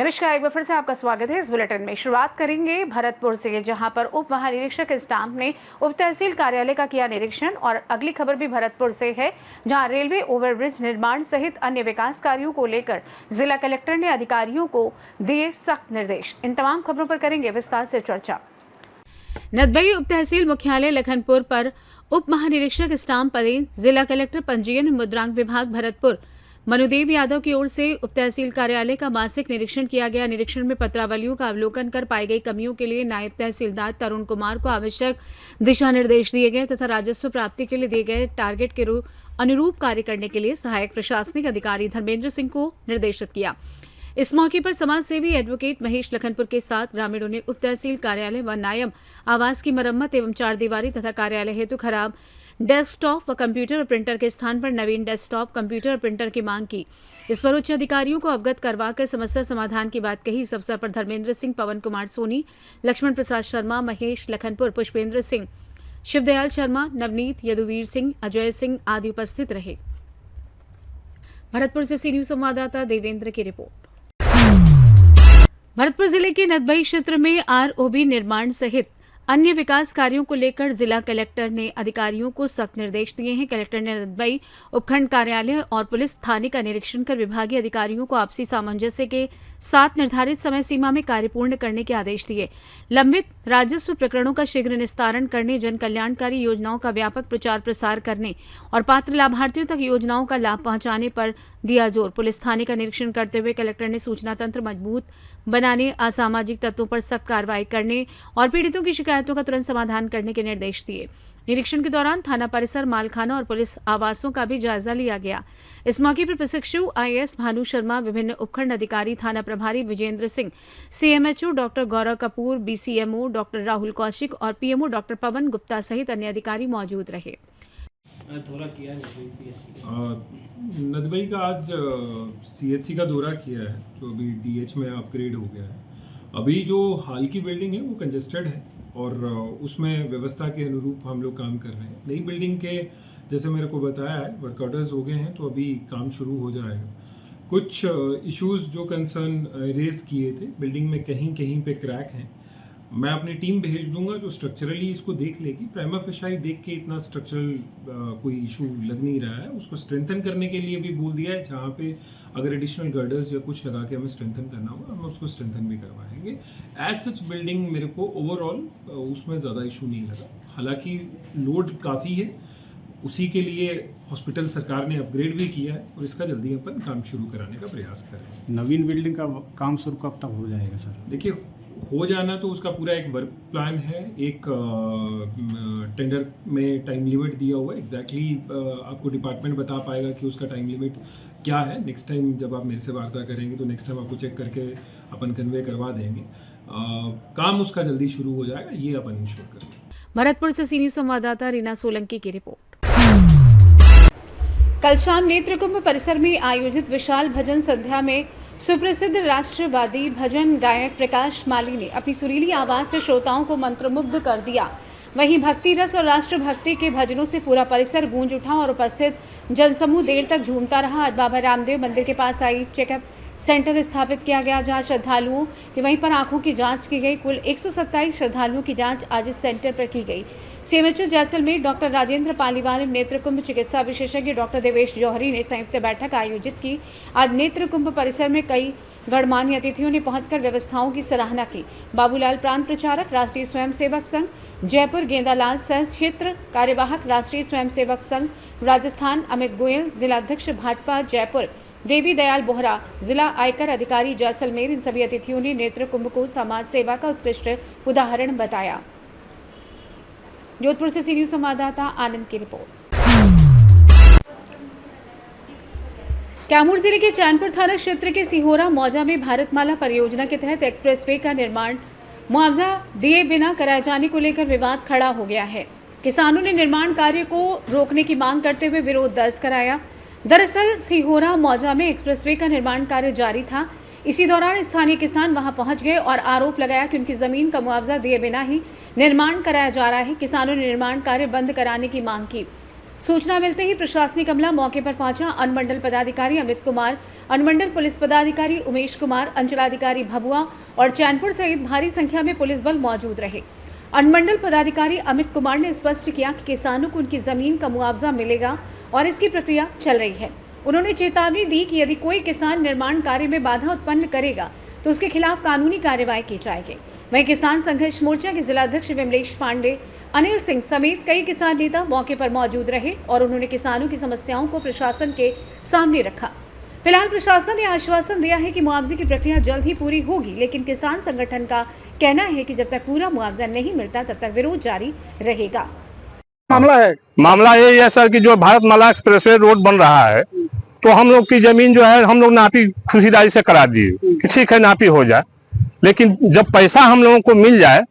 नमस्कार, एक बार फिर से आपका स्वागत है इस बुलेटिन में। शुरुआत करेंगे भरतपुर से, जहां पर उप महानिरीक्षक स्टाम्प ने उप तहसील कार्यालय का किया निरीक्षण। और अगली खबर भी भरतपुर से है, जहां रेलवे ओवरब्रिज निर्माण सहित अन्य विकास कार्यों को लेकर जिला कलेक्टर ने अधिकारियों को दिए सख्त निर्देश। इन तमाम खबरों पर करेंगे विस्तार से चर्चा। नदबई उप तहसील मुख्यालय लखनपुर पर उप महानिरीक्षक स्टाम्प पदेन जिला कलेक्टर पंजीयन मुद्रांक विभाग भरतपुर मनुदेव यादव की ओर से उप तहसील कार्यालय का मासिक निरीक्षण किया गया। निरीक्षण में पत्रावलियों का अवलोकन कर पाई गई कमियों के लिए नायब तहसीलदार तरुण कुमार को आवश्यक दिशा निर्देश दिए गए तथा राजस्व प्राप्ति के लिए दिए गए टारगेट के अनुरूप कार्य करने के लिए सहायक प्रशासनिक अधिकारी धर्मेंद्र सिंह को निर्देशित किया। इस मौके पर समाज सेवी एडवोकेट महेश लखनपुर के साथ ग्रामीणों ने उप तहसील कार्यालय व नायब आवास की मरम्मत एवं चारदीवारी तथा कार्यालय हेतु खराब डेस्कटॉप व कंप्यूटर और प्रिंटर के स्थान पर नवीन डेस्कटॉप, कंप्यूटर और प्रिंटर की मांग की। इस पर उच्च अधिकारियों को अवगत करवाकर समस्या समाधान की बात कही। इस अवसर पर धर्मेंद्र सिंह, पवन कुमार सोनी, लक्ष्मण प्रसाद शर्मा, महेश लखनपुर, पुष्पेंद्र सिंह, शिवदयाल शर्मा, नवनीत, यदुवीर सिंह, अजय सिंह आदि उपस्थित रहे। भरतपुर से सी न्यूज संवाददाता देवेंद्र की रिपोर्ट। भरतपुर जिले के नदबई क्षेत्र में आरओबी निर्माण सहित अन्य विकास कार्यों को लेकर जिला कलेक्टर ने अधिकारियों को सख्त निर्देश दिए हैं। कलेक्टर ने नदबई उपखंड कार्यालय और पुलिस थाने का निरीक्षण कर विभागीय अधिकारियों को आपसी सामंजस्य के साथ निर्धारित समय सीमा में कार्य पूर्ण करने के आदेश दिए। लंबित राजस्व प्रकरणों का शीघ्र निस्तारण करने, जन कल्याणकारी योजनाओं का व्यापक प्रचार प्रसार करने और पात्र लाभार्थियों तक योजनाओं का लाभ पहुंचाने पर दिया जोर। पुलिस थाने का निरीक्षण करते हुए कलेक्टर ने सूचना तंत्र मजबूत बनाने, असामाजिक तत्वों पर सख्त कार्रवाई करने और पीड़ितों की शिकायतों का तुरंत समाधान करने के निर्देश दिए। निरीक्षण के दौरान थाना परिसर, मालखाना और पुलिस आवासों का भी जायजा लिया गया। इस मौके पर प्रशिक्षु आईएएस भानु शर्मा, विभिन्न उपखंड अधिकारी, थाना प्रभारी विजेंद्र सिंह, सीएमएचओ डॉक्टर गौरव कपूर, बीसीएमओ डॉक्टर राहुल कौशिक और पीएमओ डॉक्टर पवन गुप्ता सहित अन्य अधिकारी मौजूद रहे। नदबई का आज सीएचसी का दौरा किया है, जो अभी डीएच में अपग्रेड हो गया है। अभी जो हाल की बिल्डिंग है वो कंजेस्टेड है और उसमें व्यवस्था के अनुरूप हम लोग काम कर रहे हैं। नई बिल्डिंग के जैसे मेरे को बताया है, वर्क ऑर्डर्स हो गए हैं, तो अभी काम शुरू हो जाएगा। कुछ इश्यूज जो कंसर्न रेज किए थे, बिल्डिंग में कहीं कहीं पे क्रैक हैं, मैं अपनी टीम भेज दूंगा जो स्ट्रक्चरली इसको देख लेगी। प्राइमा फेसाई देख के इतना स्ट्रक्चरल कोई इशू लग नहीं रहा है। उसको स्ट्रेंथन करने के लिए भी बोल दिया है, जहाँ पे अगर एडिशनल गर्डर्स या कुछ लगा के हमें स्ट्रेंथन करना होगा, हम उसको स्ट्रेंथन भी करवाएंगे। एज सच बिल्डिंग मेरे को ओवरऑल उसमें ज़्यादा इशू नहीं लगा। हालांकि लोड काफ़ी है, उसी के लिए हॉस्पिटल सरकार ने अपग्रेड भी किया है और इसका जल्दी अपन काम शुरू कराने का प्रयास करें। नवीन बिल्डिंग का काम शुरू कब तक हो जाएगा सर? देखिए, हो जाना तो उसका पूरा एक वर्क प्लान है, एक टेंडर में टाइम लिमिट दिया हुआ है। एग्जैक्टली आपको डिपार्टमेंट बता पाएगा कि उसका टाइम लिमिट क्या है। नेक्स्ट टाइम जब आप मेरे से वार्ता करेंगे तो नेक्स्ट टाइम आपको चेक करके अपन कन्वे करवा देंगे। काम उसका जल्दी शुरू हो जाएगा, ये अपन इंश्योर करेंगे। भरतपुर से सी न्यूज संवाददाता रीना सोलंकी की रिपोर्ट। कल शाम नेत्र कुंभ परिसर में आयोजित विशाल भजन संध्या में सुप्रसिद्ध राष्ट्रवादी भजन गायक प्रकाश माली ने अपनी सुरीली आवाज से श्रोताओं को मंत्रमुग्ध कर दिया। वहीं भक्ति रस और राष्ट्रभक्ति के भजनों से पूरा परिसर गूंज उठा और उपस्थित जनसमूह देर तक झूमता रहा। आज बाबा रामदेव मंदिर के पास आई चेकअप सेंटर स्थापित किया गया, जहां श्रद्धालुओं की वहीं पर आंखों की जांच की गई। कुल 127 श्रद्धालुओं की जांच आज इस सेंटर पर की गई। सीएमएचओ जैसलमेर डॉक्टर राजेंद्र पालीवाल, नेत्र कुंभ चिकित्सा विशेषज्ञ डॉक्टर देवेश जौहरी ने संयुक्त बैठक आयोजित की। आज नेत्र कुंभ परिसर में कई गणमान्य अतिथियों ने पहुंचकर व्यवस्थाओं की सराहना की। बाबूलाल प्रांत प्रचारक राष्ट्रीय स्वयंसेवक संघ जयपुर, गेंदालाल सह क्षेत्र कार्यवाहक राष्ट्रीय स्वयंसेवक संघ राजस्थान, अमित गोयल जिलाध्यक्ष भाजपा जयपुर, देवी दयाल बोहरा जिला आयकर अधिकारी जैसलमेर, इन सभी अतिथियों ने नेत्र कुंभ को समाज सेवा का उत्कृष्ट उदाहरण बताया। जोधपुर से सी न्यूज संवाददाता आनंद की रिपोर्ट। कैमूर जिले के चैनपुर थाना क्षेत्र के सिहोरा मौजा में भारतमाला परियोजना के तहत एक्सप्रेसवे का निर्माण मुआवजा दिए बिना कराए जाने को लेकर विवाद खड़ा हो गया है। किसानों ने निर्माण कार्य को रोकने की मांग करते हुए विरोध दर्ज कराया। दरअसल सिहोरा मौजा में एक्सप्रेसवे का निर्माण कार्य जारी था। इसी दौरान स्थानीय किसान वहां पहुंच गए और आरोप लगाया कि उनकी जमीन का मुआवजा दिए बिना ही निर्माण कराया जा रहा है। किसानों ने निर्माण कार्य बंद कराने की मांग की। सूचना मिलते ही प्रशासनिक अमला मौके पर पहुंचा। अनुमंडल पदाधिकारी अमित कुमार, अनुमंडल पुलिस पदाधिकारी उमेश कुमार, अंचलाधिकारी भभुआ और चैनपुर सहित भारी संख्या में पुलिस बल मौजूद रहे। अनुमंडल पदाधिकारी अमित कुमार ने स्पष्ट किया कि किसानों को उनकी जमीन का मुआवजा मिलेगा और इसकी प्रक्रिया चल रही है। उन्होंने चेतावनी दी कि यदि कोई किसान निर्माण कार्य में बाधा उत्पन्न करेगा तो उसके खिलाफ कानूनी कार्रवाई की जाएगी। वहीं किसान संघर्ष मोर्चा के जिलाध्यक्ष विमलेश पांडे, अनिल सिंह समेत कई किसान नेता मौके पर मौजूद रहे और उन्होंने किसानों की समस्याओं को प्रशासन के सामने रखा। फिलहाल प्रशासन ने आश्वासन दिया है कि मुआवजे की प्रक्रिया जल्द ही पूरी होगी, लेकिन किसान संगठन का कहना है कि जब तक पूरा मुआवजा नहीं मिलता तब तक विरोध जारी रहेगा। मामला यही है सर कि जो भारतमाला एक्सप्रेसवे रोड बन रहा है तो हम लोग की जमीन जो है हम लोग नापी खुशीदारी से करा दिए कि ठीक है नापी हो जाए, लेकिन जब पैसा हम लोगों को मिल जाए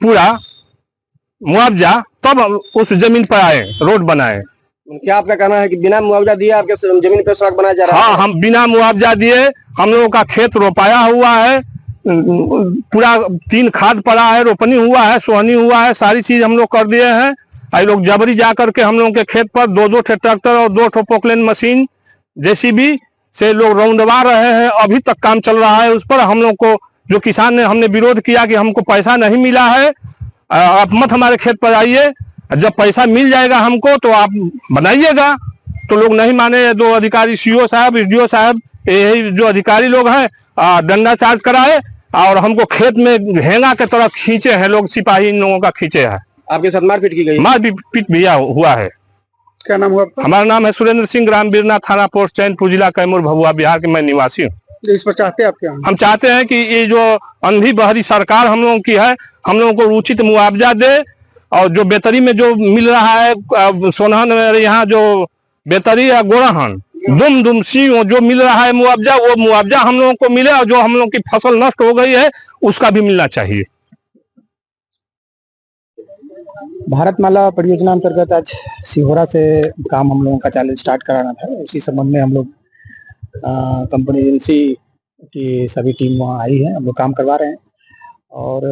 पूरा मुआवजा तब उस जमीन पर आए रोड बनाए। क्या आपका कहना है कि बिना मुआवजा दिए आपके जमीन पर सड़क बनाया जा रहा है? हाँ, हम बिना मुआवजा दिए हम लोगों का खेत रोपाया हुआ है, पूरा 3 खाद पड़ा है, रोपनी हुआ है, सोहनी हुआ है, सारी चीज हम लोग कर दिए हैं। ये लोग जबरी जा करके हम लोगों के खेत पर 2-2 ट्रैक्टर और 2 पोकलेन मशीन जेसीबी से लोग रौंदवा रहे हैं। अभी तक काम चल रहा है उस पर। हम लोग को जो किसान ने हमने विरोध किया कि हमको पैसा नहीं मिला है, आप मत हमारे खेत पर आइए, जब पैसा मिल जाएगा हमको तो आप बनाइएगा। तो लोग नहीं माने। 2 अधिकारी सीओ साहब, वीडियो साहब, यही जो अधिकारी लोग हैं डंडा चार्ज कराए और हमको खेत में हेंगा के तरफ खींचे हैं लोग, सिपाही इन लोगों का खींचे है। आपके साथ मारपीट की गई? मारपीट भी हुआ है। क्या नाम हुआ आपका? हमारा नाम है सुरेंद्र सिंह, ग्राम बीरना, थाना पोस्ट चैनपुर, जिला कैमूर, भभुआ, बिहार के मैं निवासी हूँ। इस पर चाहते हैं आप क्या? हम चाहते हैं कि ये जो अंधी बहरी सरकार हम लोगों की है, हम लोगों को उचित मुआवजा दे और जो बेतरी में जो मिल रहा है सोनहन में यहाँ जो बेतरी या गोरहन दुम सिंह जो मिल रहा है मुआवजा, वो मुआवजा हम लोगों को मिले और जो हम लोगों की फसल नष्ट हो गई है उसका भी मिलना चाहिए। भारतमाला परियोजना अंतर्गत आज सिहोरा से काम हम लोगों का स्टार्ट कराना था। उसी संबंध में हम लोग कंपनी एजेंसी की सभी टीम वहाँ आई है, हम लोग काम करवा रहे हैं और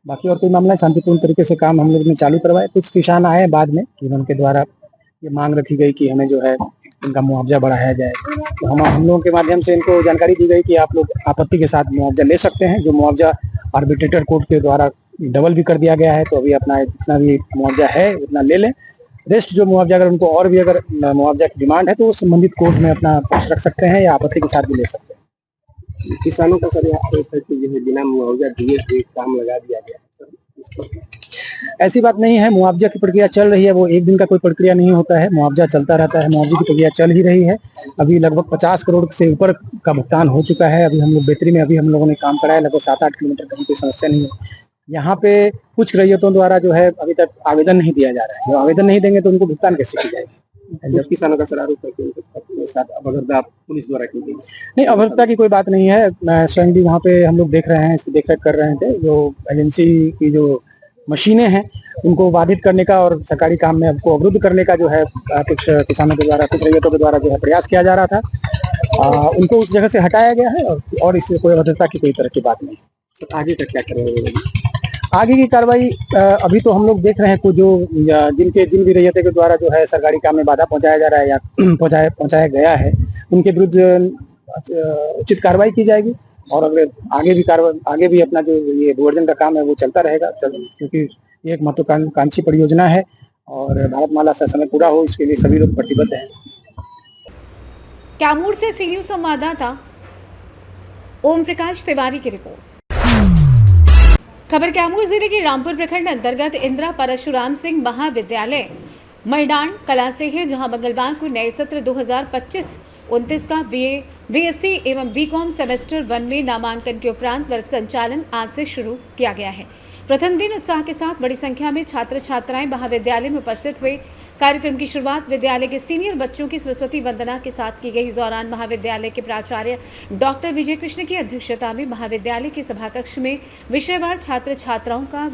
बाकी और कोई मामला शांतिपूर्ण तरीके से काम हम लोग ने चालू करवाए। कुछ किसान आए बाद में, उनके द्वारा ये मांग रखी गई कि हमें जो है इनका मुआवजा बढ़ाया जाए। तो हम लोगों के माध्यम से इनको जानकारी दी गई कि आप लोग आपत्ति के साथ मुआवजा ले सकते हैं। जो मुआवजा आर्बिट्रेटर कोर्ट के द्वारा डबल भी कर दिया गया है, तो अभी अपना जितना भी मुआवजा है उतना ले लें। रेस्ट जो मुआवजा अगर उनको और भी अगर मुआवजा की डिमांड है तो वो संबंधित कोर्ट में अपना पक्ष रख सकते हैं या आपत्ति के साथ भी ले सकते हैं। किसानों का सर बिना मुआवजा दिए काम लगा दिया गया है। ऐसी बात नहीं है, मुआवजा की प्रक्रिया चल रही है। वो एक दिन का कोई प्रक्रिया नहीं होता है, मुआवजा चलता रहता है। मुआवजे की प्रक्रिया चल ही रही है। अभी लगभग 50 करोड़ से ऊपर का भुगतान हो चुका है। अभी हम लोग बेतरी में अभी हम लोगों ने काम कराया, लगभग 7-8 किलोमीटर कहीं कोई समस्या नहीं है। यहाँ पे कुछ रैयतों द्वारा जो है अभी तक आवेदन नहीं दिया जा रहा है। जो आवेदन नहीं देंगे तो उनको भुगतान कैसे की जाएगी? जब किसानों का सर आरोप है कि साथ अभद्रता पुलिस द्वारा की गई। नहीं, अभद्रता की कोई बात नहीं है। मैं स्वयं भी वहाँ पे हम लोग देख रहे हैं, इसकी देखरेख कर रहे थे। जो एजेंसी की जो मशीनें हैं उनको बाधित करने का और सरकारी काम में हमको अवरुद्ध करने का जो है कुछ किसानों के द्वारा, कुछ रैयतों के द्वारा जो है प्रयास किया जा रहा था। उनको उस जगह से हटाया गया है और इससे कोई अभद्रता की कोई तरह की बात नहीं। तो आगे तक क्या करेंगे? आगे की कार्रवाई अभी तो हम लोग देख रहे हैं कुछ जो जिन भी रैयतों के द्वारा जो है सरकारी काम में बाधा पहुंचाया जा रहा है या पहुंचाया गया है, उनके विरुद्ध उचित कार्रवाई की जाएगी। और अगर आगे भी अपना जो ये भूअर्जन का काम है वो चलता रहेगा, क्योंकि ये एक महत्वाकांक्षी परियोजना है और भारतमाला समय पूरा हो इसके लिए सभी लोग प्रतिबद्ध हैं। कैमूर से सी न्यूज संवाददाता ओम प्रकाश तिवारी की रिपोर्ट। खबर कैमूर जिले के रामपुर प्रखंड अंतर्गत इंदिरा परशुराम सिंह महाविद्यालय मैदान कला से है, जहां मंगलवार को नए सत्र 2025-29 का बीएससी एवं बीकॉम सेमेस्टर 1 में नामांकन के उपरांत वर्ग संचालन आज से शुरू किया गया है। प्रथम दिन उत्साह के साथ बड़ी संख्या में छात्र छात्राएं महाविद्यालय में उपस्थित हुए। कार्यक्रम की शुरुआत विद्यालय के सीनियर बच्चों की सरस्वती वंदना के साथ की गई। इस दौरान महाविद्यालय के प्राचार्य डॉक्टर विजय कृष्ण की अध्यक्षता में महाविद्यालय के सभाकक्ष में विषयवार छात्र छात्राओं का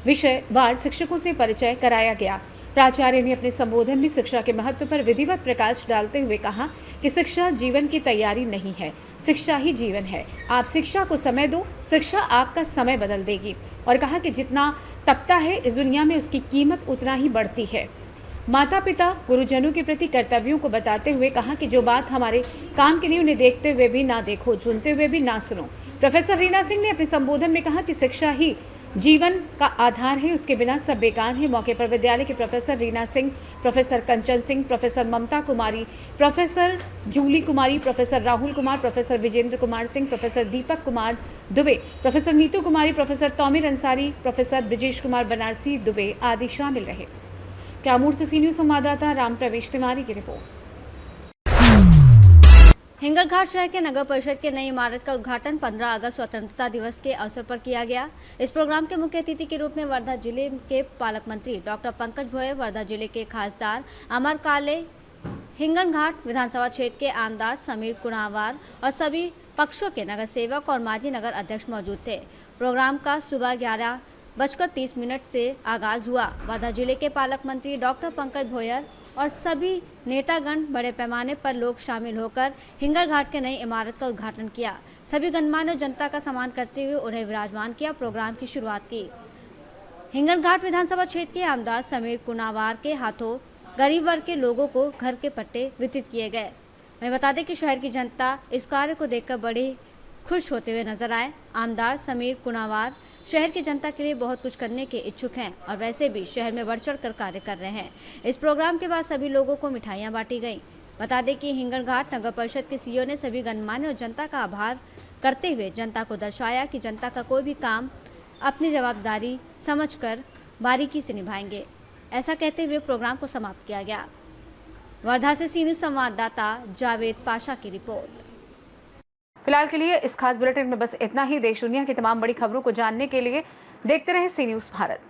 विषयवार शिक्षकों से परिचय कराया गया। प्राचार्य ने अपने संबोधन में शिक्षा के महत्व पर विधिवत प्रकाश डालते हुए कहा कि शिक्षा जीवन की तैयारी नहीं है, शिक्षा ही जीवन है। आप शिक्षा को समय दो, शिक्षा आपका समय बदल देगी। और कहा कि जितना तपता है इस दुनिया में उसकी कीमत उतना ही बढ़ती है। माता पिता गुरुजनों के प्रति कर्तव्यों को बताते हुए कहा कि जो बात हमारे काम की नहीं उन्हें देखते हुए भी ना देखो, सुनते हुए भी ना सुनो। प्रोफेसर रीना सिंह ने अपने संबोधन में कहा कि शिक्षा ही जीवन का आधार है, उसके बिना सब बेकार है। मौके पर विद्यालय के professor Reena Singh, professor Kanchan Singh, professor Mamta Kumari, professor Julie Kumari, professor Rahul Kumar, professor Vijendra Kumar Singh, professor Deepak Kumar Dubey, professor Neetu Kumari, professor Taumir Ansari, professor Brijesh Kumar Banarasi Dubey आदि शामिल रहे। कैमूर से सी न्यूज़ संवाददाता राम प्रवेश तिवारी की रिपोर्ट। हिंगलघाट शहर के नगर परिषद के नई इमारत का उद्घाटन 15 अगस्त स्वतंत्रता दिवस के अवसर पर किया गया। इस प्रोग्राम के मुख्य अतिथि के रूप में वर्धा जिले के पालक मंत्री डॉक्टर पंकज भोयर, वर्धा जिले के खासदार अमर काले, हिंगलघाट विधानसभा क्षेत्र के आमदार समीर कुणावार और सभी पक्षों के नगर सेवक और माजी नगर अध्यक्ष मौजूद थे। प्रोग्राम का सुबह 11:30 से आगाज हुआ। वर्धा जिले के पालक मंत्री डॉक्टर पंकज भोयर और सभी नेतागण बड़े पैमाने पर लोग शामिल होकर हिंगलघाट के नई इमारत का उद्घाटन किया। सभी गणमान्य जनता का सम्मान करते हुए उन्हें विराजमान किया। प्रोग्राम की शुरुआत की हिंगलघाट विधानसभा क्षेत्र के आमदार समीर कुणावार के हाथों गरीब वर्ग के लोगों को घर के पट्टे वितरित किए गए। मैं बता दें कि शहर की जनता इस कार्य को देखकर बड़े खुश होते हुए नजर आए। आमदार समीर कुणावार शहर की जनता के लिए बहुत कुछ करने के इच्छुक हैं और वैसे भी शहर में बढ़ चढ़ कर कार्य कर रहे हैं। इस प्रोग्राम के बाद सभी लोगों को मिठाइयां बांटी गई। बता दें कि हिंगलघाट नगर परिषद के सीईओ ने सभी गणमान्य और जनता का आभार करते हुए जनता को दर्शाया कि जनता का कोई भी काम अपनी जवाबदारी समझकर बारीकी से निभाएंगे। ऐसा कहते हुए प्रोग्राम को समाप्त किया गया। वर्धा से सी न्यूज़ संवाददाता जावेद पाशा की रिपोर्ट। फिलहाल के लिए इस खास बुलेटिन में बस इतना ही। देश दुनिया की तमाम बड़ी खबरों को जानने के लिए देखते रहें सी न्यूज़ भारत।